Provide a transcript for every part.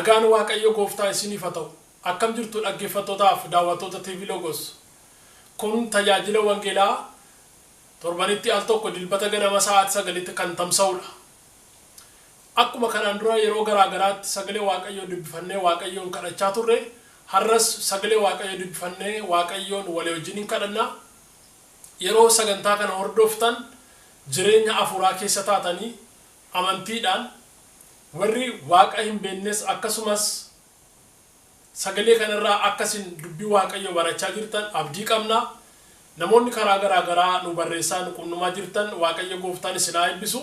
Nagaan Waaqayyo Gooftaa isiniif haa ta'u. Akkam jirtu dhaggeeffattootaaf daawwattoota TV Logos. Kun tajaajila wangeelaa torbanitti al tokko dilbata ganama sa'aatii 9 kan tamsa'udha. Akkuma kanaan dura yeroo garaagaraatti sagalee Waaqayyoo dubbifannee Waaqayyoon kadhachaa turre, har'as sagalee Waaqayyoo dubbifannee Waaqayyoon walii wajjin kadhannaa. Yeroo sagantaa kana hordoftan jireenya afuuraa keessa taatanii amantiidhaan warri Waaqa hin beeknes akkasumas sagalee kanarraa akkasin dubbii Waaqayyoo barachaa jirtan abdii qabna. Namoonni karaa garaagaraa nu barreessaa nu qunnumaa jirtan Waaqayyo Gooftaan isin haa eebbisu.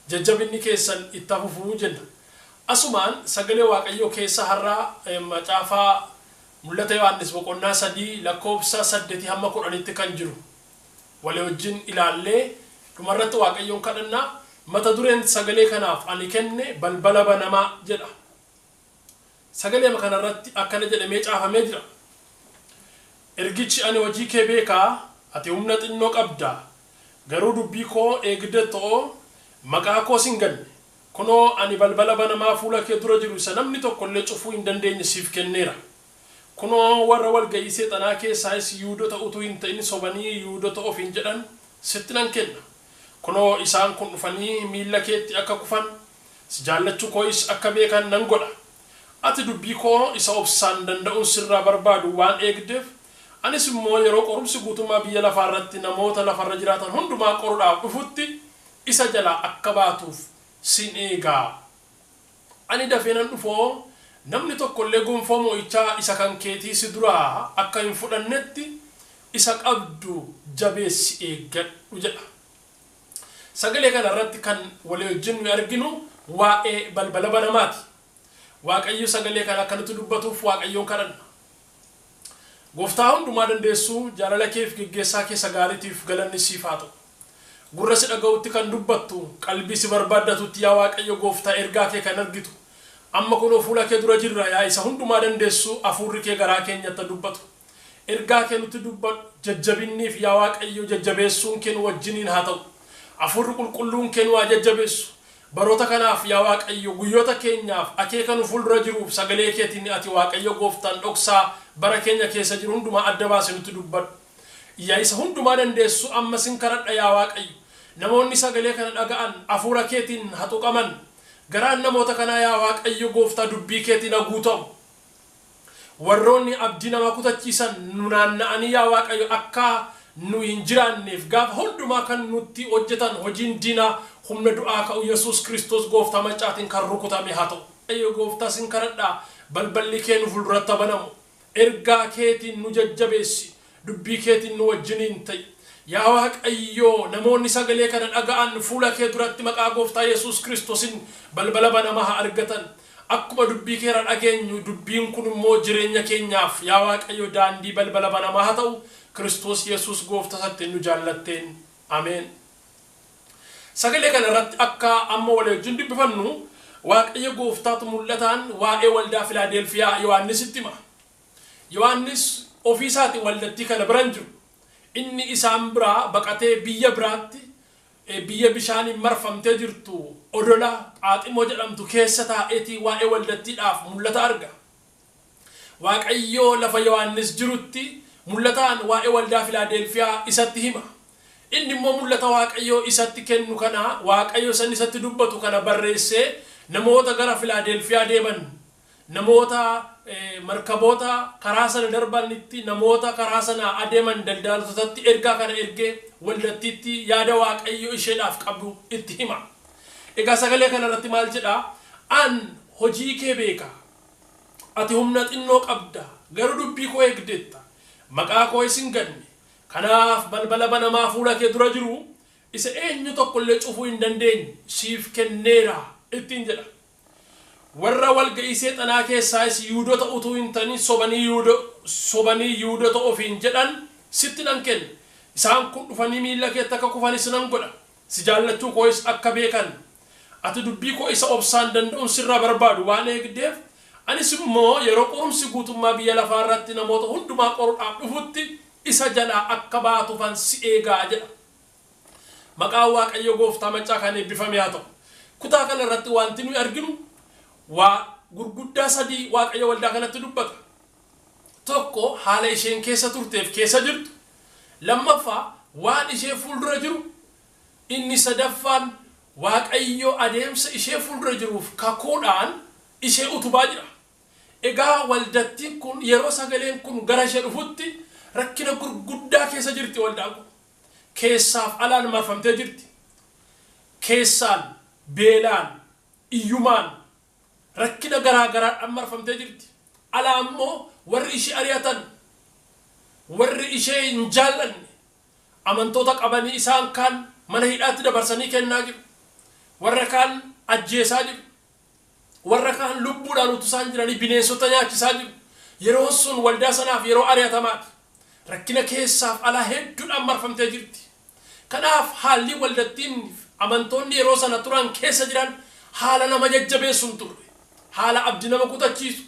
Jajjabinni keessan itti fufuu jenna. Asumaan sagalee Waaqayyoo keessa har'aa macaafaa mul'ata Yohaannis boqonnaa 3 lakkoofsa 8 hamma 10tti kan jiru walii wajjin ilaallee dhumarratti Waaqayyoon kadhannaa. Mata dureen sagalee kanaaf ani kenne balbala banamaa jedha. Sagalee kanarratti akkana jedhamee caafamee jira. Ergichi ani hojii kee beekaa, ati humna xinnoo qabda, garuu dubbii koo eegdattoo maqaa koo sin ganne. Kunoo ani balbala banamaa fuula kee dura jiru isa namni tokko illee cufuu hin dandeenye siif kenneera. Kunoo warra walga'ii seexanaa keessaayis Yihuudoota utuu hin ta'in sobanii Yihuudoota ofiin jedhan sitti nan kenna. Kunoo isaan kun dhufanii miilla keetti akka kufan, si jaallachuu koo'is akka beekan nan godha. Ati dubbii koo isa obsaan danda'uun sirraa barbaadu waan eegdeef, anis immoo yeroo qorumsi guutummaa biyya lafaarratti namoota lafarra jiraatan hundumaa qoruudhaaf dhufutti isa jalaa akka baatuuf sin eegaa. Ani dafee nan dhufoo namni tokkollee gonfoo mo'ichaa isa kan keetii si duraa akka hin fudhannetti isa qabdu jabeessi eeggadhu jedha. Sagalee kanarratti kan walii wajjin nu arginu waa'ee balbala banamaati. Waaqayyo sagalee kana akkanatti dubbatuuf Waaqayyoon kadhanna. Gooftaa hundumaa dandeessu jaalala keef geggeessaa keessa gaariitiif galanni siif haa ta'u. Gurra si dhaga'utti kan dubbattu, qalbii si barbaaddatutti yaa Waaqayyo Gooftaa ergaa kee kan argitu. Amma kunoo fuula kee dura jirra yaa isa hundumaa dandeessu hafuurri kee garaa keenyatti dubbatu. Ergaa kee nutti dubbadhu jajjabinniif yaa Waaqayyo jajjabeessuun kee nu wajjiniin haa ta'u. Afurri qulqulluun kee nu haa jajjabeessu. Baroota kanaaf yaa Waaqayyo guyyoota keenyaaf akeeka nu fuuldura jiruuf sagalee keetiin ati Waaqayyo Gooftaan dhoksaa bara keenya keessa jiru hundumaa adda baasee nutti dubbadhu. Yaa isa hundumaa dandeessu amma sin kadhadha yaa Waaqayyo. Namoonni sagalee kana dhaga'an hafuura keetiin hatuqaman. Garaan namoota kanaa yaa Waaqayyo Gooftaa dubbii keetiin haguutamu. Warroonni abdii nama kutachiisan nu naanna'anii yaa Waaqayyo akka nu hin jiraanneef gaafa hundumaa kan nutti hojjetan hojiin diinaa humna du'aa ka'u Yesuus Kiristoos Gooftaa macaatiin kan rukutame haa ta'u. Waaqayyo Gooftaa sin kadhadhaa balballi kee nu fuulduratti banamu. Ergaa keetiin nu jajjabeessi. Dubbii keetiin nu wajjiniin ta'i. Yaa Waaqayyo namoonni sagalee kana dhaga'an fuula kee duratti maqaa Gooftaa Yesuus Kiristoosin balbala banamaa haa argatan. Akkuma dubbii kee irra dhageenyu dubbiin kun immoo jireenya keenyaaf yaa Waaqayyo daandii balbala banamaa haa ta'u. Kiristoos Yesuus Gooftaa satti nu jaallatteen. Ameen. Sagalee kana irratti akka amma walii wajjin dubbifannu Waaqayyo Gooftaatu mul'ataan waa'ee waldaa Filaadelfiyaa Yohaannisitti hima. Yohaannis ofii isaati waldattii kana biran jiru. Inni isaan biraa baqatee biyya biraatti biyya bishaaniin marfamtee jirtu odola Phaaximoo jedhamtu keessa taa'eetii waa'ee waldattiidhaaf mul'ata arga. Waaqayyo lafa Yohaannis jirutti mul'ataan waa'ee waldaa Filaadelfiyaa isatti hima. Inni immoo mul'ata Waaqayyo isatti kennu kana Waaqayyo san isatti dubbatu kana barreessee namoota gara Filaadelfiyaa deeman, namoota markaboota karaa sana darbanitti, namoota karaa sana adeeman daldaltootatti ergaa kana ergee waldattiitti yaada Waaqayyo isheedhaaf qabu itti hima. Egaa sagalee kana irratti maal jedhaa? An hojii kee beeka. Ati humna xinnoo qabda, garuu dubbii koo eegdetta. Maqaa koo hin ganne. Kanaaf balbala banamaa fuula kee dura jiru isa eenyu tokkollee cufuu hin dandeenye siif kenneera ittiin jedha. Warra walga'ii seexanaa keessaayis Yihuudoota utuu hin ta'in sobanii Yihuudoota ofiin jedhan sitti nan kenna. Isaan kun dhufanii miilla keetti akka kufanis nan godha. Si jaallachuu koo'is akka beekan. Ati dubbii koo isa obsaan danda'uun sirraa barbaadu waan eegdeef, anis immoo yeroo qorumsi guutummaa biyya lafaarratti namoota hundumaa qoruudhaaf dhufutti isa jalaa akka baatuufan si eegaa jedha. Maqaan Waaqayyo Gooftaa macaa kan eebbifame haa ta'u. Kutaa kana irratti wanti nuyi arginu gurguddaa sadii waaqayyo waldaa kanatti dubbata. Tokko haala isheen keessa turteef keessa jirtu. Lammaffaa waan ishee fuuldura jiru. Inni sadaffaan waaqayyo adeemsa ishee fuuldura jiruuf kakuudhaan ishee utubaa jira. Egaa waldattiin kun yeroo sagaleen kun gara ishee dhufutti rakkina gurguddaa keessa jirti waldaan kun. Keessaaf alaan marfamtee jirti. Keessaan, beelaan, iyyumaan rakkina garaa garaadhaan marfamtee jirti. Alaa immoo warri ishee ari'atan, warri ishee hin jaallanne, amantoota qabanii isaan kaan mana hidhaatti dabarsanii kennaa jiru. Warra kaan ajjeesaa jiru. Warra kaan lubbuudhaan utuu isaan jiranii bineensota nyaachisaa jiru. Yeroo sun waldaa sanaaf yeroo ari'atamaati. Rakkina keessaaf alaa hedduudhaan marfamtee jirti. Kanaaf haalli waldattiin amantoonni yeroo sana turan keessa jiran haala nama jajjabeessu hin turre. Haala abdii nama kutachiisu.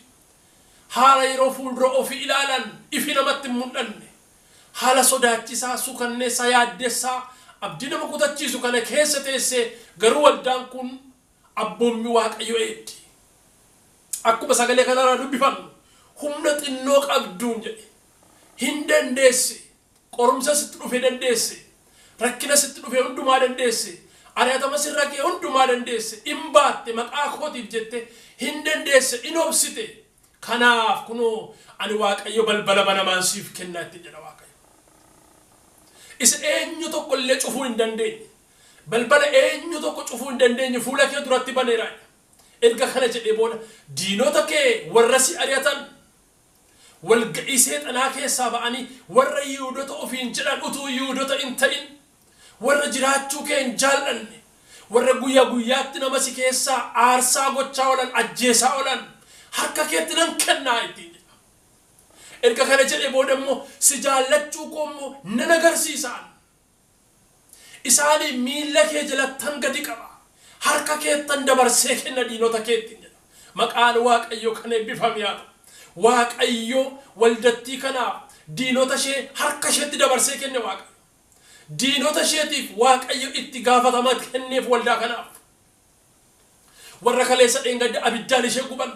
Haala yeroo fuuldura ofii ilaalan ifi namatti hin mul'anne. Haala sodaachisaa, suukanneessaa, yaaddessaa, abdii nama kutachiisu kana keessa teessee garuu waldaan kun abboommi waaqayyo eeddi. Akkuma sagalee kanarraa dubbifannu humna xinnoo qabduun jedhe. Hin dandeesse. Qorumsa sitti dhufe dandeesse. Rakkina sitti dhufe hundumaa dandeesse. Ari'atama sirra kee hundumaa dandeesse. Hin baatte maqaa kootiif jette hin dandeesse. Hin obsite. Kanaaf kunoo ani waaqayyo balbala banamaan siif kennaa itti jedha waaqayyo. Isa eenyu tokko illee cufuu hin dandeenye. Balbala eenyu tokko cufuu hin dandeenye fuula kee duratti baneera. Erga kana jedhee booda diinota kee warra si ari'atan walga'ii seexanaa keessaa ba'anii warra Yihuudoota ofiin jedhan utuu Yihuudoota hin ta'in warra jiraachuu kee hin jaallanne warra guyyaa guyyaatti nama si keessaa aarsaa gochaa oolan ajjeesaa oolan harka keetti nan kennaa ittiin jedha. Erga kana jedhee booda immoo si jaallachuu koo immoo nan agarsiisaan. Isaanii miilla kee jalattan gadi qaba. Harka keettan dabarsee kenna diinota keettiin jedha. Maqaan waaqayyo kana eebbifame haa ta'u. Waaqayyo waldattii kanaaf diinota ishee harka isheetti dabarsee kenne waaqayyo. Diinota isheetiif waaqayyo itti gaafatama kenneef waldaa kanaaf. Warra kaleessa dheengadda abiddaan ishee guban,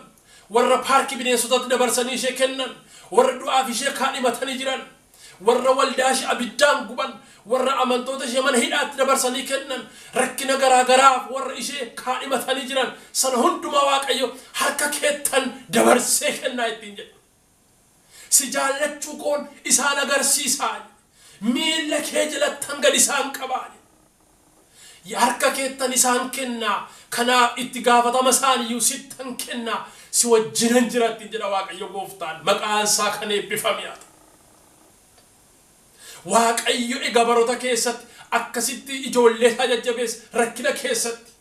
warra paarkii bineensotatti dabarsanii ishee kennan, warra du'aaf ishee kaadhimatanii jiran, warra waldaa ishee abiddaan guban, warra amantoota ishee mana hidhaatti dabarsanii kennan, rakkina garaa garaaf warra ishee kaadhimatanii jiran sana hundumaa waaqayyo harka keettan dabarsee kennaa ittiin jedha. Si jaallachuu koon isaan agarsiisaa. Miilla kee jalattan gad isaan qabaa. Harka keettan isaan kennaa. Kanaaf itti gaafatama isaaniyyuu sittan kennaa. Si wajjinan jira ittiin jedha waaqayyo gooftaan. Maqaan isaa kan eebbifame haa ta'u. Waaqayyo egaa baroota keessatti akkasitti ijoollee isaa jajjabeessa rakkina keessatti.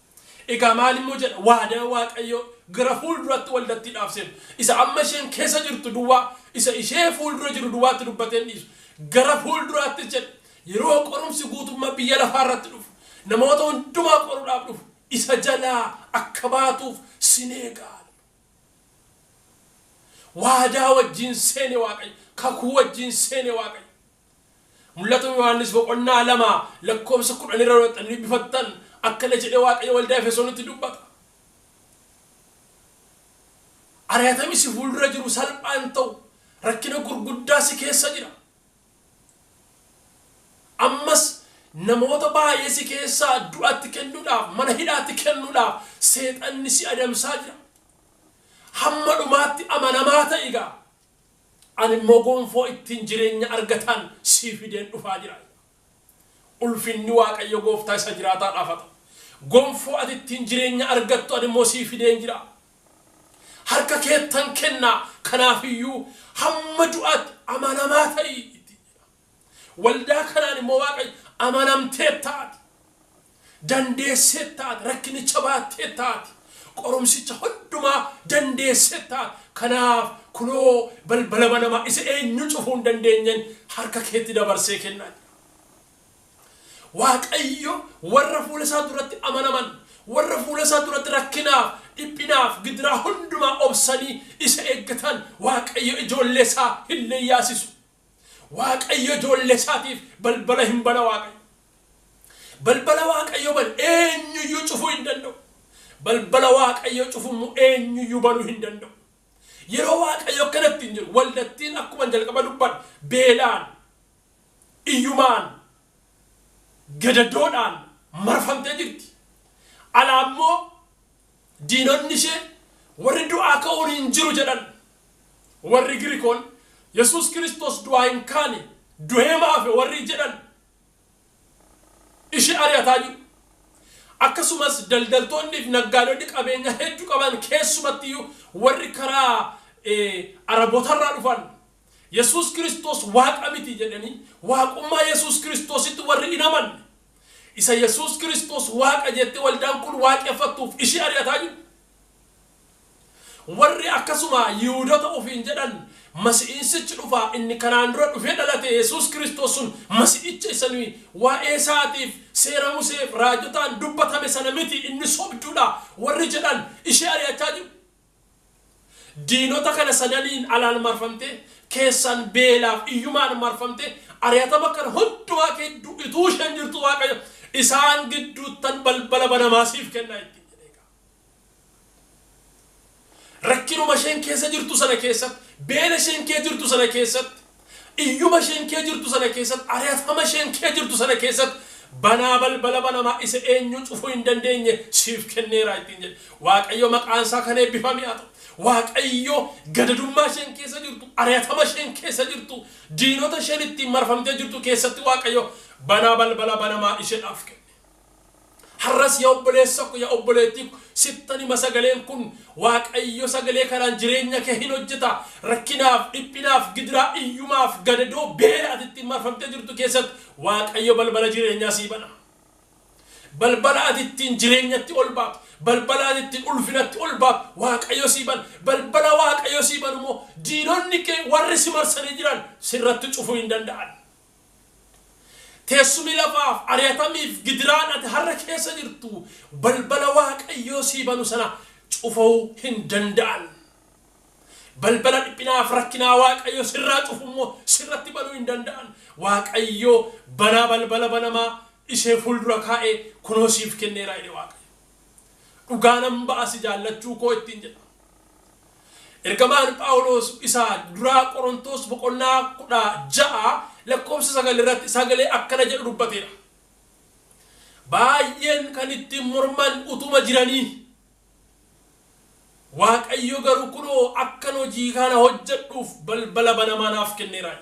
Egaa maal immoo jedha waadaa waaqayyo gara fuulduratti waldatti dhaabseenu. Isa amma isheen keessa jirtu duwwaa isa ishee fuuldura jiru duwwaatti dubbateen dhiisu. Gara fuulduraatti jedha yeroo qorumsi guutummaa biyya lafaa irratti dhufu namoota hundumaa qoruudhaaf dhufu isa jalaa akka baatuuf sin eegaa. Waadaa wajjin seene waaqayyo kakuu wajjin seene waaqayyo. Mul'atu Yohaannis boqonnaa 2 lakkoofsa 10 irra waxanii bifattan akkana jedhee waaqayyo waldaa Efesoonitti dubbata. Ari'atami si fuuldura jiru salphaan ta'u rakkina gurguddaa si keessa jira. Ammas namoota baay'ee si keessaa du'atti kennuudhaaf mana hidhaatti kennuudhaaf seexanni si adamsaa jira. Hamma dhumaatti amanamaa ta'i gaa. Ani immoo gonfoo ittiin jireenya argatan siif fideen dhufaa jira. Ulfinni waaqayyo gooftaa isa jiraataa dhaafata. Gonfoo ati ittiin jireenya argattu ani immoo siif fideen jira. Harka keettan kennaa kanaafiyyuu hamma du'atti amanamaa ta'i. Waldaa kanaan immoo waaqayyo amanamtee taati. Dandeessee taati. Rakkinicha baattee taati. Qorumsicha hundumaa dandeessee taati. Kanaaf kunoo balbala banamaa isa eenyu cufuu hin dandeenyen harka keetti dabarsee kennaa. Waaqayyo warra fuula isaa duratti amanaman, warra fuula isaa duratti rakkinaaf, dhiphinaaf, gidiraa hundumaa obsanii isa eeggatan waaqayyo ijoollee isaa hin leeyyaasisu. Waaqayyo ijoollee isaatiif balbala hin bana waaqayyo. Balbala waaqayyo ban eenyuyyuu cufuu hin danda'u. balbala waaqayyo cufumu eenyu yubanu hindanda'u yeroo waaqayyo kanatti jiru waldattiin akkuma jalqaba dubban beelaan iyyumaan gadadoodhaan marfamtee jirti alaammoo diinonni ishee warri du'aa ka'uun hin jiru jedhan warri Girikoon Yesuus Kiristoos du'aa hin kaane du'ee maafe warri jedhan ishee ari'ataa jiru akkasumas daldaltoonni fi naggaadonni qabeenya hedduu qaban keessumatti warri karaa arabotarraa dhufan Yesuus Kiristoos waaqa miti jedhanii waaqummaa Yesuus Kiristoositti warri inaman isa Yesuus Kiristoos waaqa jette waldaan kun waaqeffattuuf ishee ari'ataa jiru warri akkasuma Yihuudoota ofiin jedhan masiihichi dhufa inni kanaan dura dhufee dhalate Yesuus Kiristoos sun masiihicha isanii waa'ee isaatiif seera Museef raajotaan dubbatame sana miti inni sobduudha warri jedhan ishee ari'achaa jiru diinota kana sananiin alaan marfamte keessan beelaaf iyyumaan marfamte ari'atama kana hundumaa keedduu ituu isheen jirtu waaqayyo isaan gidduuttan balbala banamaasiif kennaa ittiin rakkinuma isheen keessa jirtu sana keessatti beela isheen keessa jirtu sana keessatti iyyuma isheen keessa jirtu sana keessatti ari'atama isheen keessa jirtu sana keessatti banaa balbala banamaa isa eenyu cufuu hin dandeenye siif kenneera ittiin jedhe waaqayyo maqaan isaa kan eebbifame haa ta'u waaqayyo gadadummaa isheen keessa jirtu ari'atama isheen keessa jirtu diinota isheen ittiin marfamtee jirtu keessatti waaqayyo banaa balbala banamaa isheedhaaf kenne har'as yaa obboleessa ko yaa obboleettii sittani masagaleen kun waaqayyo sagalee kanaan jireenya kee hin hojjeta rakkinaaf dhiphinaaf gidiraa iyyumaaf gadadoo beela ati ittiin marfamtee jirtu keessatti waaqayyo balbala jireenyaa sii bana balbala ati ittiin jireenyatti ol baatu balbala ati ittiin ulfinatti ol baatu waaqayyo sii bana balbala waaqayyo sii banu immoo diinonni kee warri si marsanii jiran sirratti cufuu hin danda'an teessumi lafaaf ari'atamiif gidiraan ati har'a keessa jirtu balbala waaqayyo sii banu sana cufuu hin danda'an balbala dhiphinaaf rakkinaa waaqayyo sirraa cufummoo sirratti banuu hin danda'an waaqayyo banaa balbala banamaa ishee fuuldura kaa'ee kunoo siif kenneera jedhe waaqayyo dhugaanan ba'asi jaallachuu koo ittiin jedha ergamaan Phaawulos isa duraa Qorontos boqonnaa 16 lakkoofsa 9 irratti sagalee akkana jedhu dubbateera baay'een kan ittiin morman utuma jiranii waaqayyo garuu kunoo akkan hojii kana hojjedhuuf balbala banamaa naaf kenneera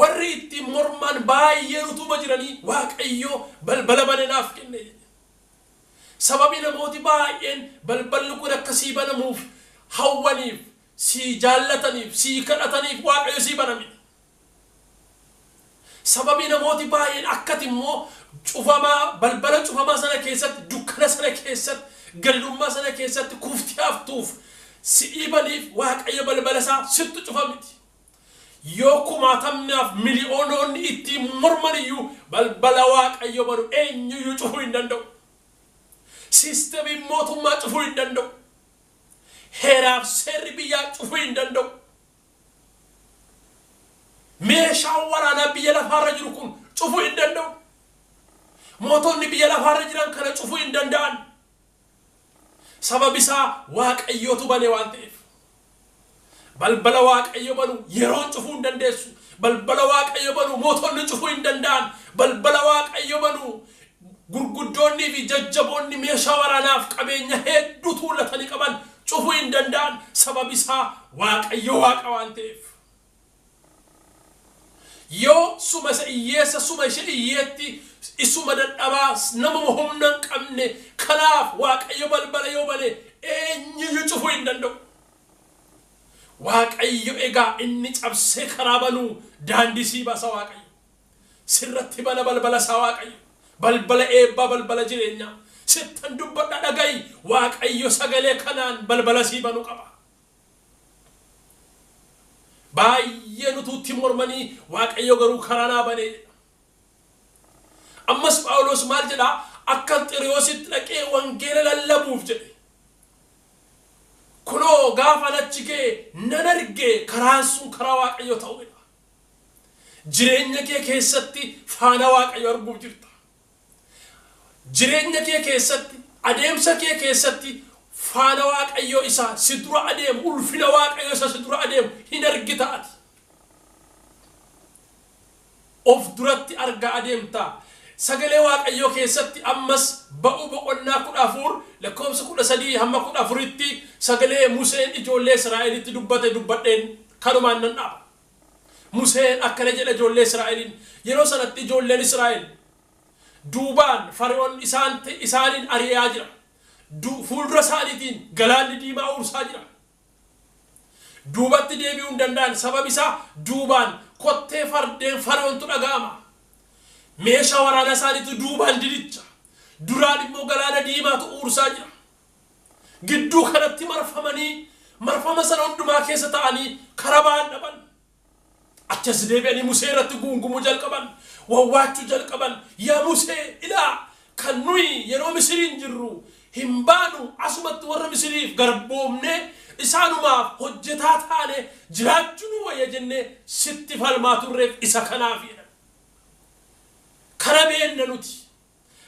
warri ittiin morman baay'een utuma jiranii waaqayyo balbala banaaf kenne sababii namooti baay'een balballi kun akkasii banamuuf hawwaniif si jaallataniif si kadhataniif waaqayyo sii baname sababii namooti baay'een akkati immoo cufamaa balbala cufamaa sana keessatti dukkana sana keessatti gadadummaa sana keessatti kuftii haftuuf si dhiibaniif waaqayyo balbala isaa sitti cufamiti yoo kumaatamnaaf miliyoononni ittiin mormaniyyuu balbala waaqayyo banu eenyuyyuu cufuu hin danda'u siistemiin mootummaa cufuu hin danda'u heeraaf seerri biyyaa cufuu hin danda'u meeshaan waraanaa biyya lafaarra jiru kun cufuu hin danda'u mootonni biyya lafaarra jiran kana cufuu hin danda'an sababi isaa waaqayyootu bane waan ta'eef balbala waaqayyo banu yeroon cufuu hin dandeessu balbala waaqayyo banu mootonni cufuu hin danda'an balbala waaqayyo banu gurguddoonni fi jajjaboonni meeshaa waraanaaf qabeenya hedduu tuulatanii qaban cufuu hin danda'an sababi isaa waaqayyo waaqa waan ta'eef yoo suma isa iyyeessa suma ishee iyyeetti isuma dadhabaa nama humna hin qabne kanaaf waaqayyo balbala yoo bane eenyuyyuu cufuu hin danda'u waaqayyo egaa inni cabsee karaa banuu daandii sii baasa waaqayyo sirratti bana balbala isaa waaqayyo balbala eebbaa balbala jireenyaa sittan dubbadha dhaga'i waaqayyo sagalee kanaan balbala sii banuu qaba baay'ee nutuutti mormanii waaqayyo garuu karaa naa banee ammas Phaawulos maal jedha akka Xiriyoositti dhaqee wangeela lallabuuf jedhe kunoo gaafa achi kee nan arge karaan sun karaa waaqayyo ta'uudha jireenya kee keessatti faana waaqayyo arguuf jirta jireenya kee keessatti adeemsa kee keessatti faana waaqayyo isa si dura adeemu ulfina waaqayyo isa si dura adeemu hin argitaati of duratti arga adeemta sagalee waaqayyo keessatti ammas ba'u boqonnaa 14 lakkoofsa 13 hamma 14tti sagalee Museen ijoollee Israa'elitti dubbadheen kanumaan nan dhaaba Museen akkana jedha ijoollee Israa'eliin yeroo sanatti ijoolleen Israa'el duubaan Fara'oon isaaniin ari'aa jira fuuldura isaaniitiin galaanni diimaa ursaa jira duubatti deebi'uu hin danda'an sababi isaa duubaan kottee fardeen Fara'oontu dhaga'ama meeshaa waraana isaaniitu duubaan didicha duraan immoo galaana diimaatu ursaa jira gidduu kanatti marfama sana hundumaa keessa ta'anii karabaan dhaban achas deebi'anii Musee irratti guungumuu jalqaban wawwaachuu jalqaban yaa Musee ilaa kan nuyi yeroo Misiriin jirru hin baanu asumatti warra Misiriif garboomne isaanumaaf hojjetaa taane jiraachuu wayya jennee sitti falmaa turreef isa kanaaf jedhan kana beenna nuti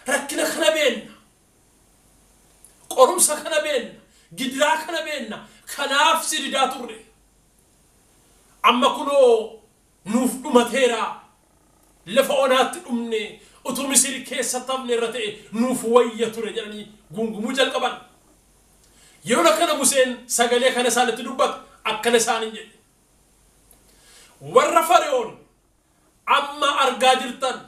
rakkina kana beenna qorumsa kana beenna gidiraa kana beenna kanaaf sididaa turre amma kunoo nuuf dhumateera lafa onaatti dhumne utuu Misiri keessa tafne irra ta'e nuuf wayya ture jedhanii gungumuu jalqaban yeroo kana Museen sagalee kana isaanitti dubbata akkana isaaniin jedhe warra Fara'oon amma argaa jirtan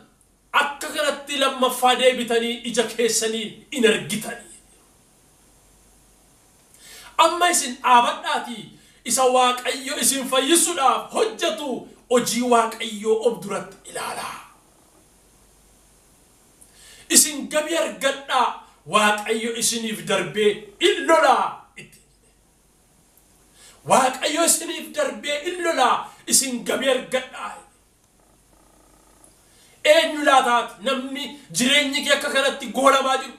akka kanatti lammaffaa deebitanii ija keessaniin in argitanii amma isin dhaabadhaatii isa waaqayyo isin fayyisuudhaaf hojjetu hojii waaqayyo of duratti ilaalaa isin gabii argadhaa waaqayyo isiniif darbee illolaa waaqayyo isiniif darbee illolaa isin gabii argadhaa eenyu laataat namni jireenyi kee akka kanatti goolamaa jiru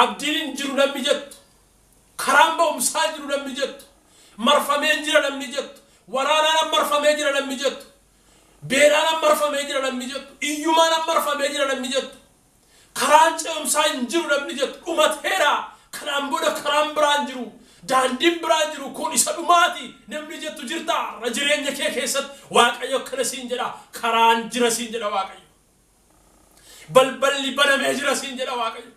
abdiin jiru namni jettu karaan ba'umsaa jiru namni jettu marfameen jira namni jettu waraanaan marfamee jira namni jettu beeraan marfamee jira namni jettu iyyumaan marfamee jira namni jettu karaan ce'umsaa hin jiru namni jettu dhumateera kanaan booda karaan biraan jiru daandiin biraan jiru kun isa dhumaati namni jettu jirta jireenya kee keessatti waaqayyo akkana siin jedha karaan jira siin jedha waaqayyo balballi banamee jira siin jedha waaqayyo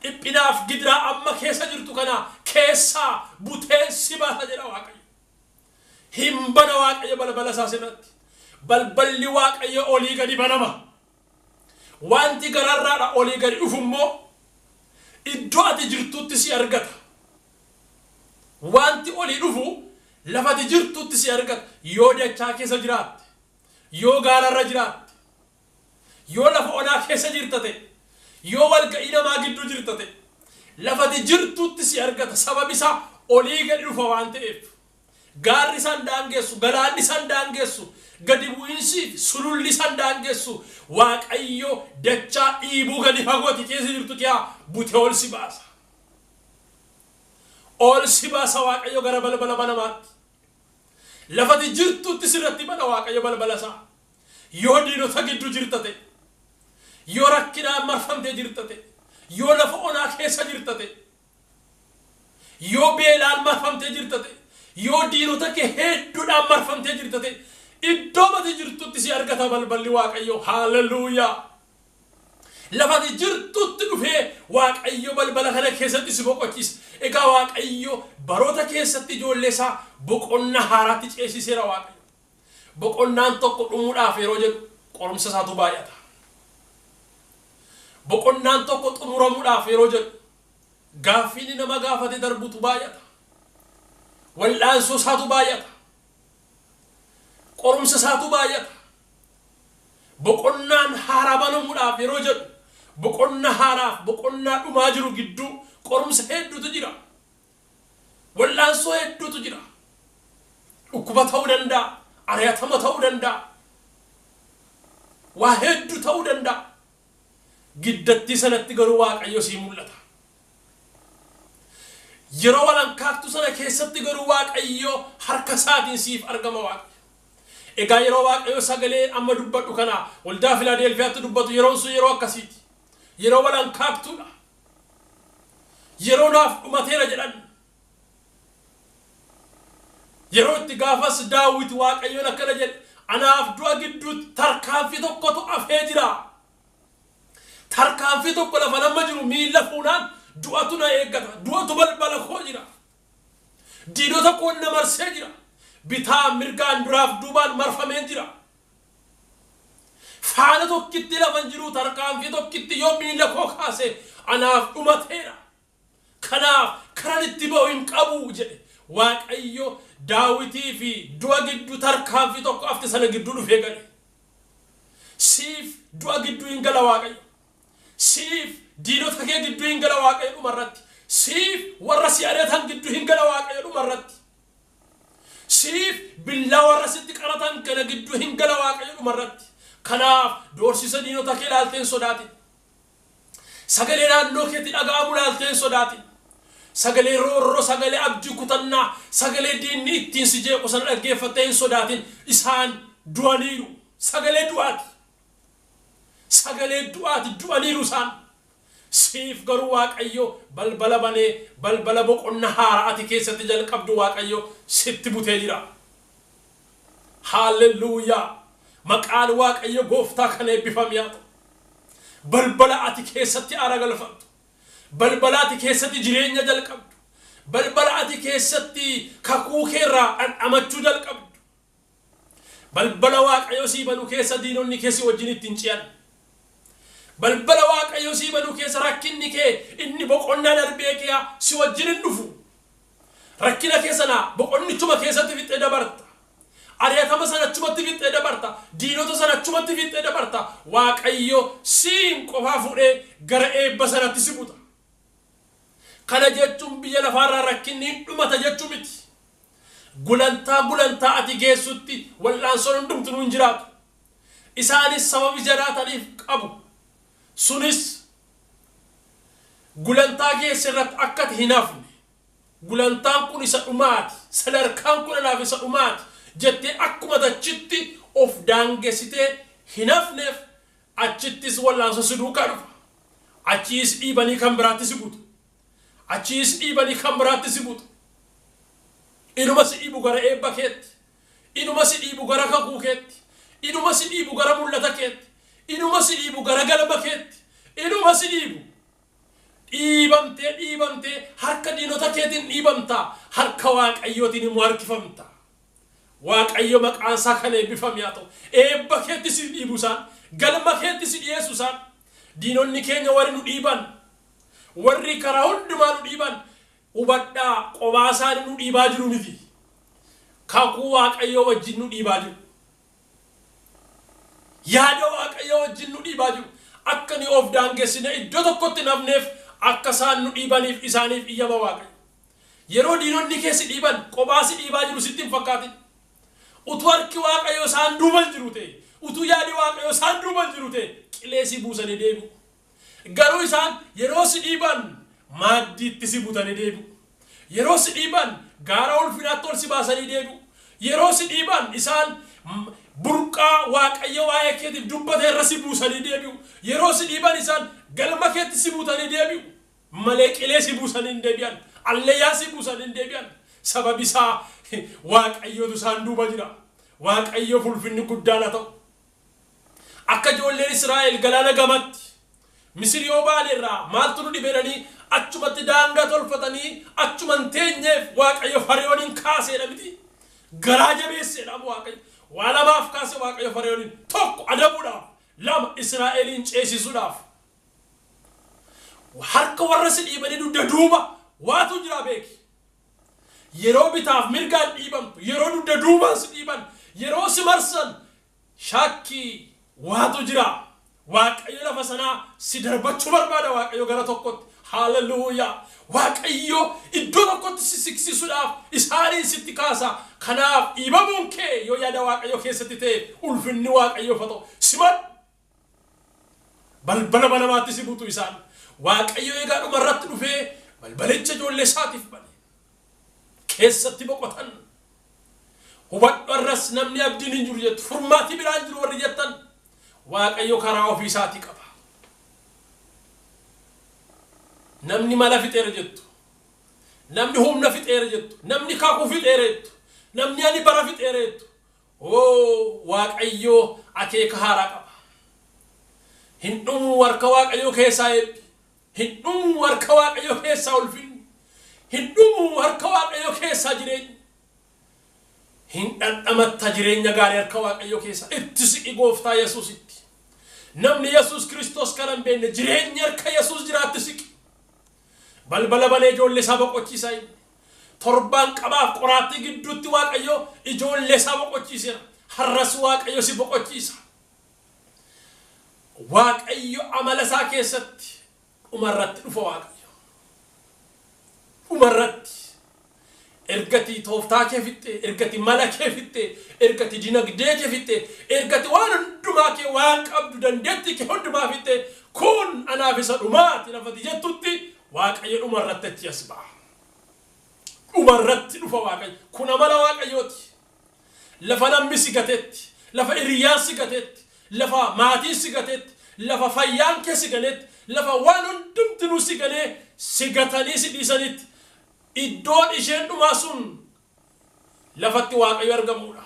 dhiphinaaf gidiraa amma keessa jirtu kana keessaa buteen si baasa jedha waaqayyo hin bana waaqayyo balbala isaa sirratti balballi waaqayyo olii gadi banama wanti gararraadha olii gadi dhufummoo iddoo ati jirtutti si argata wanti olii dhufu lafati jirtutti si argata yoo dachaa keessa jiraatte yoo gaararra jiraatte yoo lafa onaa keessa jirtate yoo walga'ii namaa gidduu jirtate lafati jirtutti si argata sababi isaa olii gadi dhufa waan ta'eef gaarri isaan daangessu galaanni isaan daangessu gadi bu'insi sululli isaan daangessu waaqayyo dachaa dhiibuu gadi fagooti keessa jirtu kiyaa bute ol si baasa ol si baasa waaqayyo gara balbala banamaatti lafati jirtutti sirratti bana waaqayyo balbala isaa yoo diinota gidduu jirtate yoo rakkinaan marfamtee jirtate yoo lafa onaa keessa jirtate yoo beelaan marfamtee jirtate yoo diinota kee hedduudhaan marfamtee jirtate iddoo mati jirtutti si argata balballi waaqayyo haalleluuyaa lafati jirtutti dhufee waaqayyo balbala kana keessatti si boqochiisa egaa waaqayyo baroota keessatti ijoollee isaa boqonnaa haaraatti ceesiseera waaqayyo boqonnaan tokko dhumuudhaaf yeroo jedhu qorumsa isaatu baay'ata boqonnaan tokko xumuramuudhaaf yeroo jedhu gaaffiin nama gaafate darbutu baay'ata wal'aansoo isaatu baay'ata qorumsa isaatu baay'ata boqonnaan haaraa banamuudhaaf yeroo jedhu boqonnaa haaraaf boqonnaa dhumaa jiru gidduu qorumsa hedduutu jira wal'aansoo hedduutu jira dhukkuba ta'uu danda'a ari'atama ta'uu danda'a waa hedduu ta'uu danda'a giddatti sanatti garuu waaqayyo sii mul'ata yeroo walankaaktu sana keessatti garuu waaqayyo harka isaatiin siif argama waaqayyo egaa yeroo waaqayyo sagalee amma dubbadhu kana waldaa Filaadelfiyaatti dubbatu yeroon sun yeroo akkasiiti yeroo walankaaktuudha yeroodhaaf dhumateera jedhan. Yeroo itti gaafas Daawit Waaqayyoon akkana jedhe, anaaf du'a gidduutti tarkaanfii tokkotu hafee jira. Tarkaanfii tokko lafa nama jiru miilla fuunaan du'atu na eeggata. Du'atu balbala koo jira. Diinota koo na marsee jira. Bitaa mirgaan duraaf duubaan marfameen jira. Faana tokkitti lafan jiru tarkaanfii tokkitti yoo miilla koo kaase anaaf dhumateera. Kanaaf karan itti ba'u hin qabu jedhe. Waaqayyo Daawitii fi du'a gidduu tarkaanfii tokko hafte sana gidduu dhufee gale. Siif du'a gidduu hin gala Waaqayyo. Siif diinota kee gidduu hin gala Waaqayyo dhumarratti. Siif warra si ari'atan gidduu hin gala Waaqayyo dhumarratti. Siif billaa warra sitti qaratan kana gidduu hin gala Waaqayyo dhumarratti. Kanaaf doorsisa diinota kee ilaalteen sodaatin. Sagalee naannoo keetti dhaga'amu ilaalteen sodaatin. Sagalee roorroo, sagalee abdii kutannaa, sagalee diinni ittiin si jeequ sana dhaggeeffattee hin sodaatin. Isaan du'aniiru. Sagalee du'aati. Sagalee du'aati, du'aniiru isaan. Siif garuu Waaqayyo balbala banee balbala boqonnaa haaraa ati keessatti jalqabdu Waaqayyo sitti butee jira. Haalleluuyaa. Maqaan Waaqayyo gooftaa kana eebbifame haa ta'u. Balbala ati keessatti aara galfattu. Balbala ati keessatti jireenya jalqabdu. Balbala ati keessatti kakuu keerraa dhandhamachuu jalqabdu. Balbala Waaqayyo sii banu keessa diinonni keessi wajjin ittiin ci'an. Balbala Waaqayyo sii banu keessa rakkinni kee inni boqonnaa darbee kee si wajjin hin dhufu. Rakkina keessana boqonnichuma keessatti fixee dabarta. Ari'atama sana achumatti fixee dabarta. Diinota sana achumatti fixee dabarta. Waaqayyo siin qofaa fuudhee gara eebba sanatti si buta. Kana jechuun biyya lafaarraa rakkinni dhumata jechuu miti. Gulantaa ati geessutti wal'aansoon hundumtuu hin jiraatu. Isaanis sababi jiraataniif qabu. Sunis gulantaa geesse irratti akka ati hin hafne. Gulantaan kun isa dhumaati. Sadarkaan kun anaaf isa dhumaati. Jettee akkuma achitti of daangessitee hin hafneef achittis wal'aansoo si duukaa dhufa. Achiis dhiibanii kan biraatti si butu. Achiis dhiibanii kan biraatti si butu. Inuma si dhiibu gara eebba keetti. Inuma si dhiibu gara kakuu keetti. Inuma si dhiibu gara mul'ata keetti. Inuma si dhiibu gara galma keetti. Inuma si dhiibu. Dhiibamtee harka diinota keetiin dhiibamtaa. Harka Waaqayyootiin immoo harkifamta. Waaqayyo maqaan isaa kan eebbifame haa ta'u. Eebba keetti si dhiibu isaan. Galma keetti si dhiyeessu isaan. Diinonni keenya warri nu dhiiban. Warri karaa hundumaa nu dhiiban. Hubadhaa qobaa isaanii nu dhiibaa jiru miti. Kakuu Waaqayyoo wajjin nu dhiibaa jiru. Yaada Waaqayyoo wajjin nu dhiibaa jiru. Akka ni of daangessine iddoo tokkotti nafneef akka isaan nu dhiibaniif isaaniif iyyama Waaqayyo. Yeroo diinonni kee si dhiiban qobaa si dhiibaa jiru sitti hin fakkaatin. Utuu harki Waaqayyoo isaan duuban jiru ta'e, utuu yaadi Waaqayyoo isaan duuban jiru ta'e qilee si buusanii deebi'u. Garuu isaan yeroo si dhiiban maaddiitti si butanii deebi'u. Yeroo si dhiiban gaara ulfinaatti ol si baasanii deebi'u. Yeroo si dhiiban isaan burqaa Waaqayyo waa'ee keetiif dubbate irra si buusanii deebi'u. Yeroo si dhiiban isaan galma keetti si butanii deebi'u. Malee qilee si buusanii hin deebi'an. Allayyaa si buusanii hin deebi'an. Sababi isaa Waaqayyootu isaan duuba jira. Waaqayyoof ulfinni guddaan haa ta'u. Akka ijoolleen Israa'el galaana gamatti Misir yoo baane irraa maaltu nu dhibedhanii achumatti daangaa tolfatanii achuman teenyeef Waaqayyo Fara'oonin kaaseedha miti. Garaa jabeesseedha Waaqayyo. Waa lamaaf kaase Waaqayyo Fara'oonin. Tokko adabuudhaaf, lama Israa'eliin ceesisuudhaaf. Harka warra si dhiibanii dugda duuba waatu jira beeki. Yeroo bitaaf mirgaan dhiibamtu, yeroo dugda duubaan si dhiiban, yeroo si marsan shakkii waatu jira. Waaqayyo lafa sanaa si darbachuu barbaada Waaqayyo gara tokkotti. Haalleluuyaa. Waaqayyo iddoo tokkotti si siqsisuudhaaf isaaniin sitti kaasa. Kanaaf dhiibamuun kee yoo yaada Waaqayyo keessatti ta'e ulfinni Waaqayyoof haa ta'u. Siman balbala banamaatti si butu isaan. Waaqayyo egaa dhumarratti dhufee balbalicha ijoollee isaatiif bane. Keessatti boqotan. Hubadhu arras namni abdiin hin jiru jettu. Furmaati biraan jiru warri jettan. Waaqayyo karaa ofii isaatii qaba. namni mala fixeera jettu, namni humna fixeera jettu, namni kaakuu fixeera jettu, namni ani bara fixeera jettu. Waaqayyo akeeka haaraa qaba. Hin dhumu harka Waaqayyo keessaa eebbi. Hin dhumu harka Waaqayyo keessaa ulfinni. Hin dhumu harka Waaqayyo keessaa jireenya. Hin dhandhamatta jireenya gaarii harka Waaqayyo keessaa. Itti siqi gooftaa Yesuusitti. Namni Yesuus Kiristoos kan hin beekne jireenya harka Yesuus jiraatti siqi. Balbala banee ijoollee isaa boqochiisaa inni. Torban qabaaf qoraattii gidduutti Waaqayyo ijoollee isaa boqochiiseera. Har'as Waaqayyo si boqochiisa. Waaqayyo amala isaa keessatti dhumarratti dhufa Waaqayyo. Dhumarratti ergati tooftaa kee fixxee, ergati mala kee fixxee, ergati dinagdee kee fixxee, ergati waan hundumaa kee waan qabdu dandeettii kee hundumaa fixxee kun anaaf isa dhumaati lafati jettutti Waaqayyo dhumarratti achi as ba'a. Dhumarratti dhufa Waaqayyo. Kun amala Waaqayyooti. Lafa namni si gateetti, lafa hiriyyaan si gateetti, lafa maatiin si gateetti, lafa fayyaan kee si ganeetti, lafa waan hundumtinuu si ganee si gatanii si dhiisanitti iddoon isheen dhumaa sun lafatti Waaqayyo argamudha.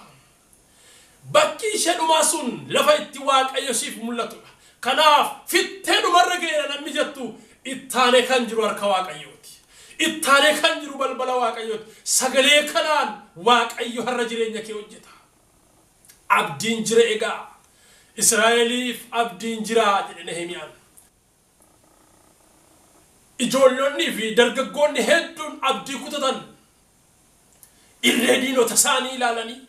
Bakki ishee dhumaa sun lafa itti Waaqayyo siif mul'atudha. Kanaaf fittee dhumarra geera namni jettu ittaanee kan jiru harka Waaqayyooti. Ittaanee kan jiru balbala Waaqayyooti. Sagalee kanaan Waaqayyo har'a jireenya kee hojjeta. Abdiin jira egaa. Israa'eliif abdiin jira jedhe Nehemiyaan. Ijoollonni fi dargaggoonni hedduun abdii kutatan. Irree diinota isaanii ilaalanii,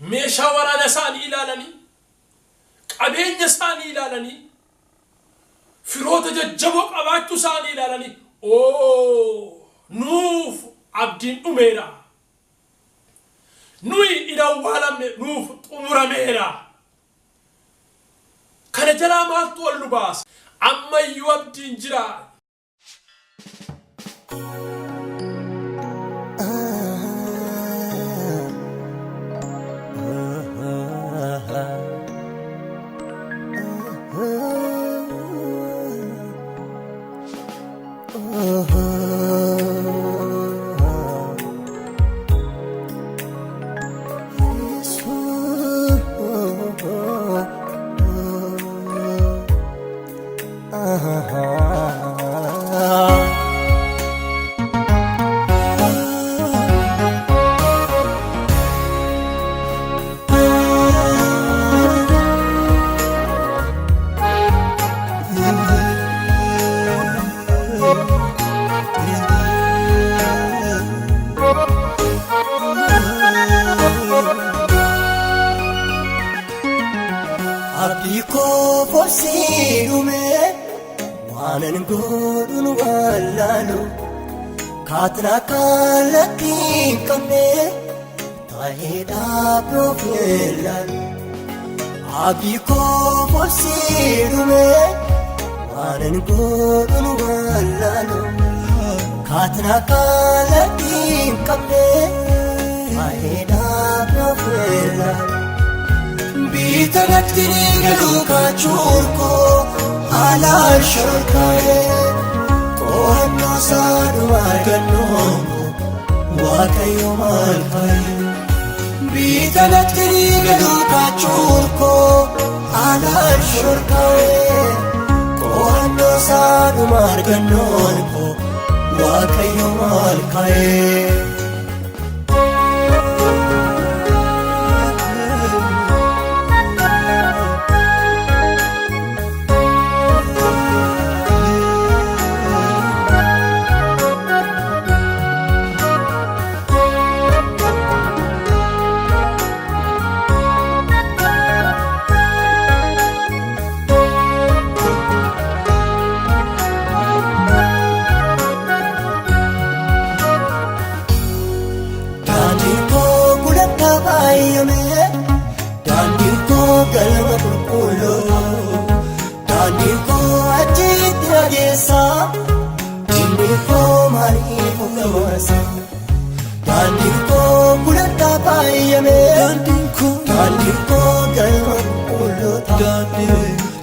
meeshaa waraana isaanii ilaalanii, qabeenya isaanii ilaalanii, firoota jajjaboo qabaachuu isaanii ilaalanii, nuuf abdiin dhumeera. Nuyi idawwaalamne nuuf xumurameera. Kana jalaa maaltu wal nu baasa? Ammayyuu abdiin jira. Katna kalatin kamne taheda profilan abi ko posirume wanen godun walalo katna kalatin kamne taheda profilan bitanaktini galuka churko ala shorkae Kohanno saadu argannoongo Waaqayyo maal fa'i Biitanattini galuu kaachuurko Alaan shorkaa'e Kohanno saadu argannoongo Waaqayyo maal fa'i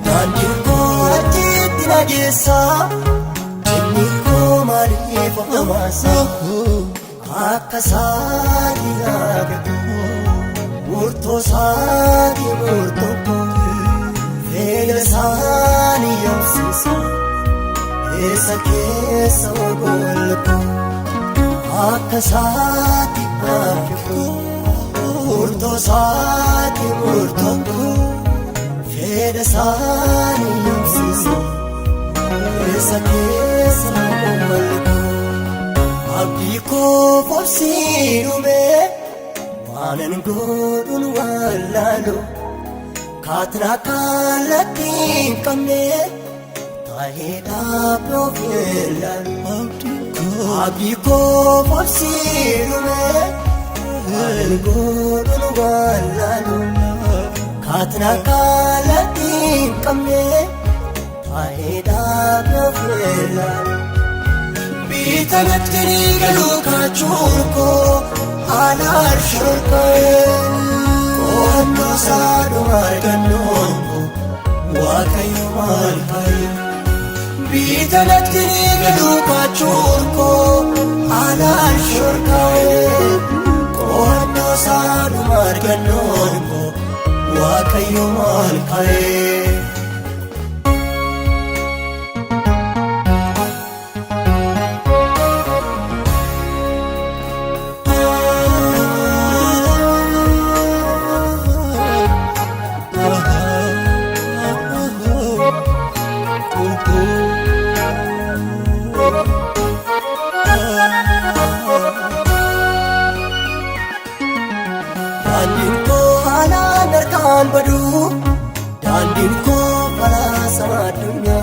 Dandiko ajit nagisa, Dandiko amasa akasani agaku murto sani murto fele sani yamsisa esa kesa golko akasati agaku murto sani murto fele sani yamsisa esa kesa golko abiko fosirume wanan godun wallalo katra kalatin kamne taheda profilal abiko fosirume wanan godun wallalo katra kalatin kamne taheda profilal Bitanatri galuka churko anar shurkae Kohanno sadu marganonko wakayo malkae Bitanatri galuka churko anar shurkae Kohanno sadu marganonko wakayo malkae Badu dandin ko para sama dunia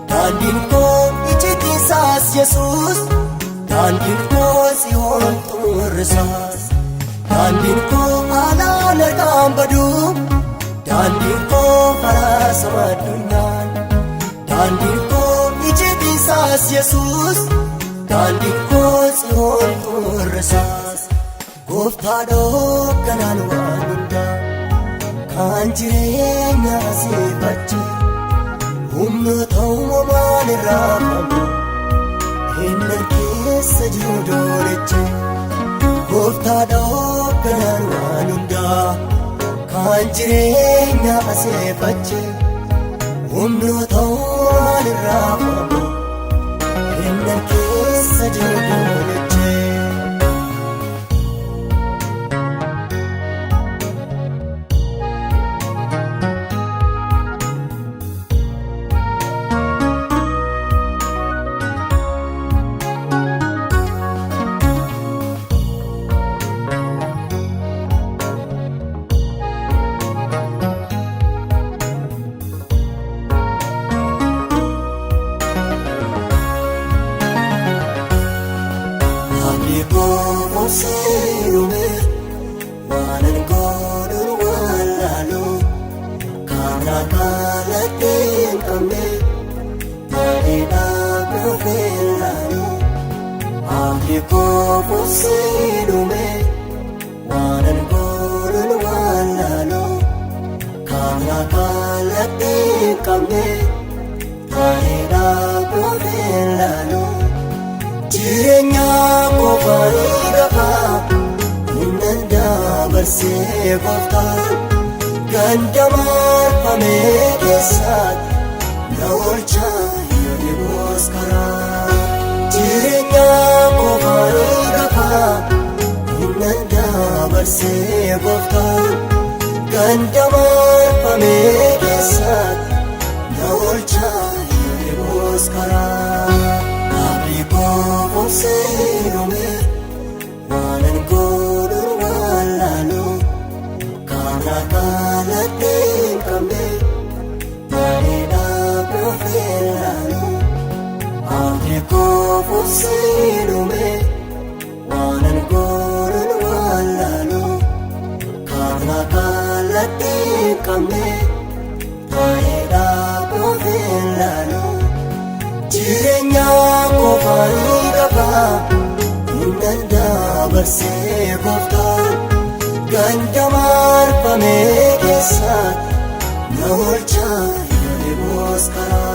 dandin ko ijiti sas Yesus dandin ko Sion tursas dandin ko ala nerkam badu dandin ko para sama dunia dandin ko ijiti sas Yesus dandin ko Sion tursas goftado kanan wanunda Anjirenya sifachi Umnu tawma mani ramamu Hinnan kesa judoreche Gofta dokanan wanunda Anjirenya sifachi Umnu tawma mani ramamu Hinnan kesa judoreche Serume wanan godun wallalo kana kalatin kamne taheda profilalo abiko serume wanan godun wallalo kana kalatin kamne taheda profilalo Jirenya ko barigafa Inanda barse goftan Gandamar pamedesat Naolcha yoni boskara Jirenya ko barigafa Inanda barse goftan Gandamar pamedesat Naolcha yoni boskara Serume wanan godun wallalo kana kalatin kamne taheda profilalo abiko serume wanan godun wallalo kana kalatin kamne taheda profilalo Jirenya ko barigafa Inanda barse goftan Gandamar pamedesat Naolcha yoni boskara